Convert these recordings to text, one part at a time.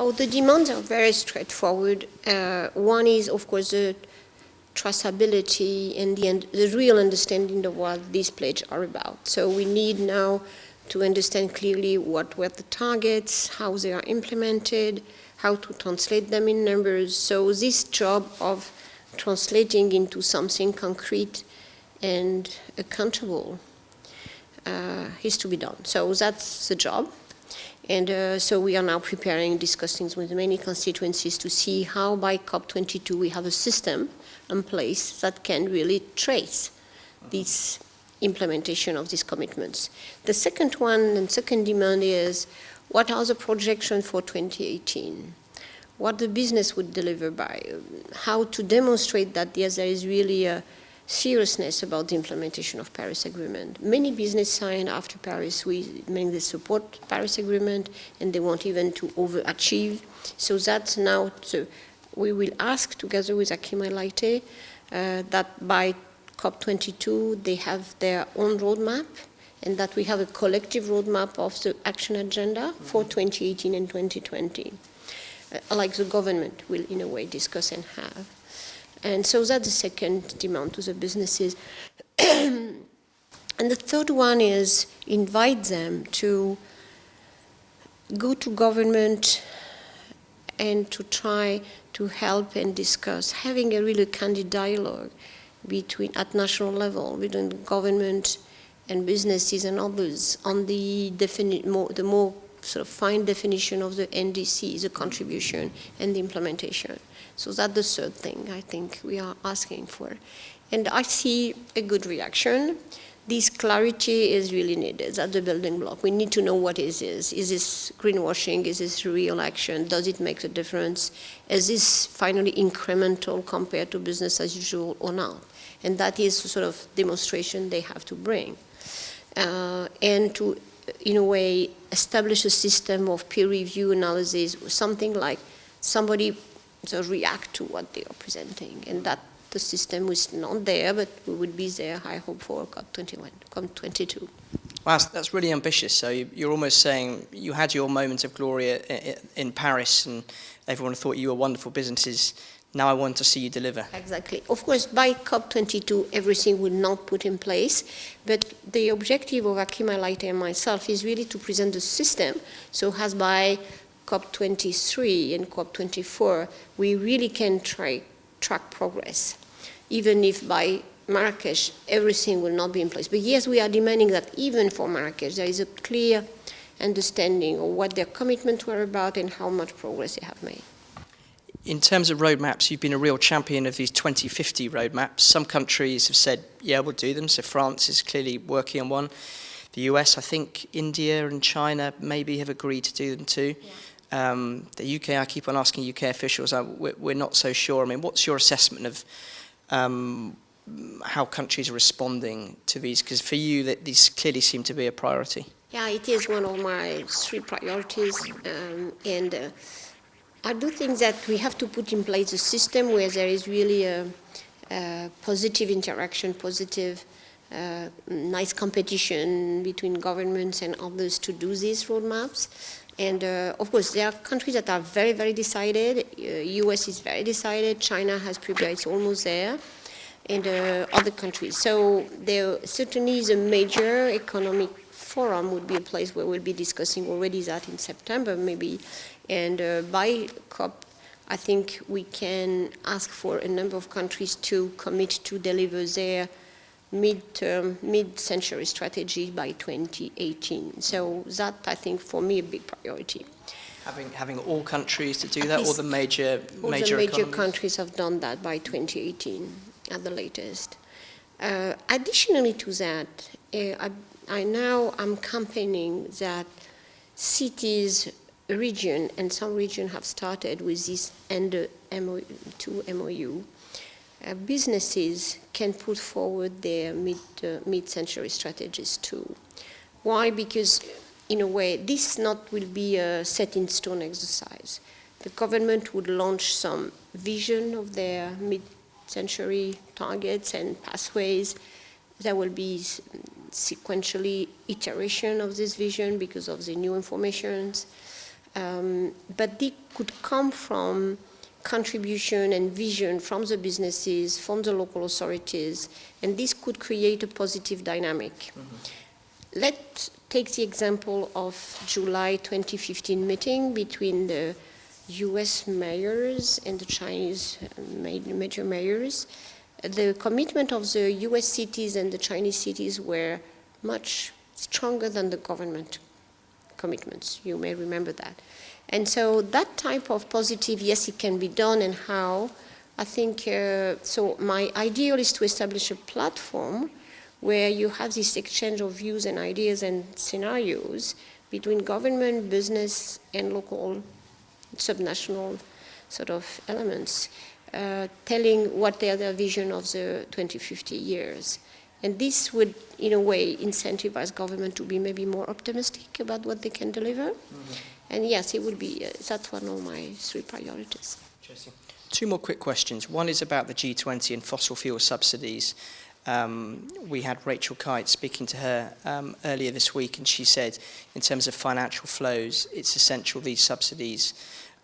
Oh, the demands are very straightforward. One is, of course, the traceability and the real understanding of what these pledges are about. So we need now to understand clearly what were the targets, how they are implemented, how to translate them in numbers. So this job of translating into something concrete and accountable is to be done. So that's the job. And so we are now preparing discussions with many constituencies to see how by COP22 we have a system in place that can really trace this implementation of these commitments. The second one and second demand is what are the projections for 2018? What the business would deliver by, how to demonstrate that yes, there is really a seriousness about the implementation of Paris Agreement. Many business signed after Paris, meaning they support Paris Agreement and they want even to overachieve. So that's now, we will ask together with Akima Laite that by COP22 they have their own roadmap and that we have a collective roadmap of the action agenda for 2018 and 2020. Like the government will in a way discuss and have. And so that's the second demand to the businesses. And the third one is invite them to go to government and to try to help and discuss, having a really candid dialogue at national level between the government and businesses and others on the more sort of fine definition of the NDC, the contribution and the implementation. So that's the third thing I think we are asking for. And I see a good reaction. This clarity is really needed. That's the building block. We need to know what it is. Is this greenwashing? Is this real action? Does it make a difference? Is this finally incremental compared to business as usual or not? And that is the sort of demonstration they have to bring. And to, in a way, establish a system of peer review analysis, something like somebody react to what they are presenting, and that the system was not there, but we would be there, I hope, for COP21, COP22. Wow, that's really ambitious. So you're almost saying you had your moment of glory in Paris and everyone thought you were wonderful businesses. Now I want to see you deliver. Exactly. Of course, by COP22, everything would not put in place, but the objective of Akima Laite and myself is really to present the system, so as by COP23 and COP24, we really can track progress, even if by Marrakech, everything will not be in place. But yes, we are demanding that even for Marrakech, there is a clear understanding of what their commitments were about and how much progress they have made. In terms of roadmaps, you've been a real champion of these 2050 roadmaps. Some countries have said, yeah, we'll do them. So France is clearly working on one. The US, I think India and China maybe have agreed to do them too. Yeah. The UK, I keep on asking UK officials, we're not so sure. I mean, what's your assessment of how countries are responding to these? Because for you, these clearly seem to be a priority. Yeah, it is one of my 3 priorities. I do think that we have to put in place a system where there is really a positive interaction, positive, nice competition between governments and others to do these roadmaps. And of course, there are countries that are very, very decided. US is very decided. China has prepared, it's almost there. And other countries. So there certainly is a major economic forum would be a place where we'll be discussing already that in September maybe. And by COP, I think we can ask for a number of countries to commit to deliver their mid-century strategy by 2018. So that, I think, for me, a big priority. Having all countries to do that, or the major countries have done that by 2018 at the latest. Additionally to that, I'm campaigning that cities, region, and some region have started with this end 2 MOU. Businesses can put forward their mid-century strategies too. Why? Because in a way, this will be a set-in-stone exercise. The government would launch some vision of their mid-century targets and pathways. There will be sequentially iteration of this vision because of the new information. but they could come from contribution and vision from the businesses, from the local authorities, and this could create a positive dynamic. Mm-hmm. Let's take the example of July 2015 meeting between the US mayors and the Chinese major mayors. The commitment of the US cities and the Chinese cities were much stronger than the government commitments. You may remember that. And so that type of positive, yes, it can be done, and how, I think, so my ideal is to establish a platform where you have this exchange of views and ideas and scenarios between government, business, and local, subnational sort of elements, telling what they are their vision of the 2050 years. And this would, in a way, incentivize government to be maybe more optimistic about what they can deliver. Mm-hmm. And yes, it would be, that's one of my 3 priorities. Interesting. 2 more quick questions. One is about the G20 and fossil fuel subsidies. We had Rachel Kite speaking to her earlier this week, and she said, in terms of financial flows, it's essential these subsidies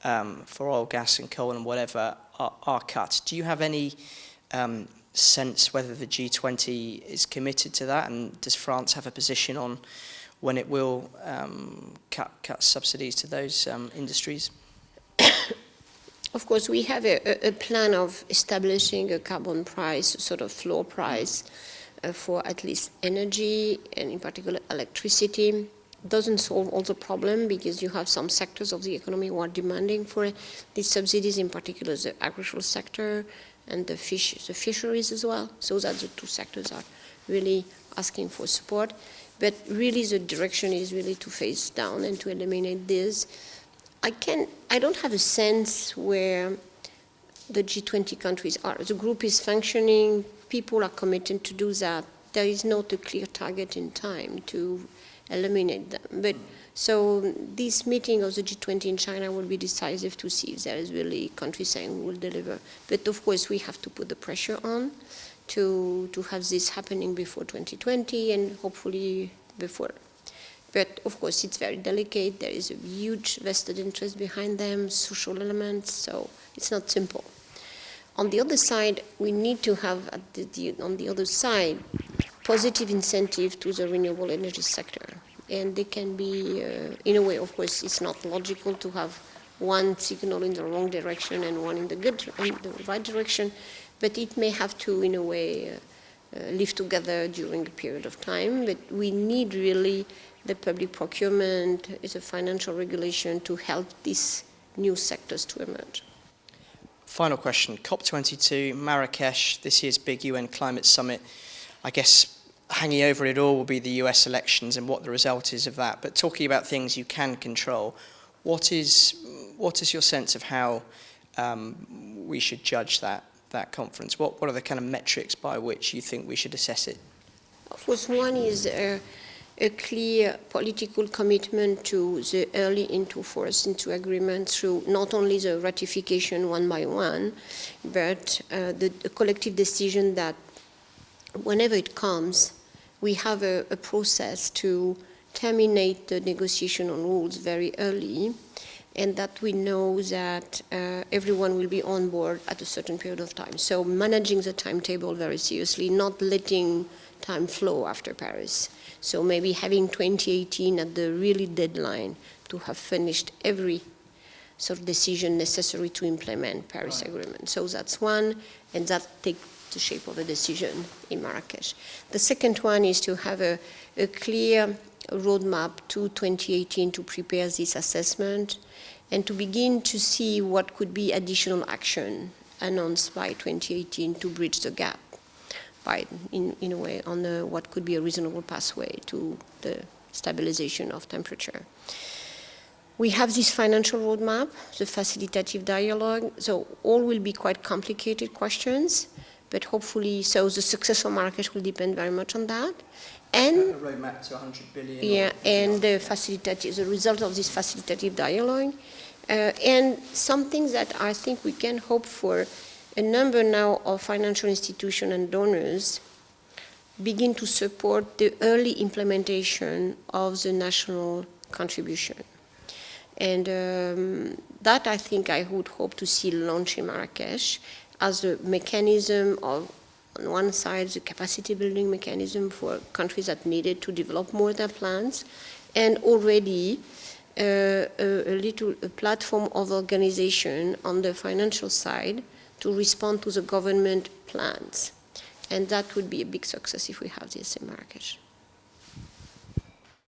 for oil, gas, and coal and whatever are cut. Do you have any sense whether the G20 is committed to that, and does France have a position on when it will cut subsidies to those industries? Of course, we have a plan of establishing a carbon price, sort of floor price, for at least energy, and in particular electricity. Doesn't solve all the problem, because you have some sectors of the economy who are demanding for these subsidies, in particular the agricultural sector and the fisheries as well. So that the 2 sectors are really asking for support. But really the direction is really to phase down and to eliminate this. I don't have a sense where the G20 countries are. The group is functioning, people are committed to do that. There is not a clear target in time to eliminate them. But so this meeting of the G20 in China will be decisive to see if there is really countries saying we will deliver. But of course we have to put the pressure on to have this happening before 2020 and hopefully before. But of course it's very delicate. There is a huge vested interest behind them, social elements, so it's not simple. On the other side, we need to have, on the other side, positive incentive to the renewable energy sector. And they can be, in a way, of course, it's not logical to have one signal in the wrong direction and one in the right direction, but it may have to, in a way, live together during a period of time. But we need really the public procurement, is a financial regulation to help these new sectors to emerge. Final question, COP22, Marrakech, this year's big UN climate summit. I guess hanging over it all will be the US elections and what the result is of that. But talking about things you can control, what is your sense of how we should judge that conference? What are the kind of metrics by which you think we should assess it? Of course, one is a clear political commitment to the early into agreement through not only the ratification one by one, but the collective decision that whenever it comes, we have a process to terminate the negotiation on rules very early, and that we know that everyone will be on board at a certain period of time. So managing the timetable very seriously, not letting time flow after Paris. So maybe having 2018 at the really deadline to have finished every sort of decision necessary to implement Paris Agreement. So that's one, and that takes the shape of a decision in Marrakech. The second one is to have a clear roadmap to 2018 to prepare this assessment and to begin to see what could be additional action announced by 2018 to bridge the gap by, in a way, on what could be a reasonable pathway to the stabilization of temperature. We have this financial roadmap, the facilitative dialogue, so all will be quite complicated questions, but hopefully, so the success of Marrakech will depend very much on that. And a roadmap to 100 billion. Yeah, and the result of this facilitative dialogue, and something that I think we can hope for. A number now of financial institutions and donors begin to support the early implementation of the national contribution. And that I think I would hope to see launched in Marrakech as a mechanism of, on one side, the capacity building mechanism for countries that needed to develop more their plans, and already a platform of organization on the financial side to respond to the government plans. And that would be a big success if we have this in Marrakech.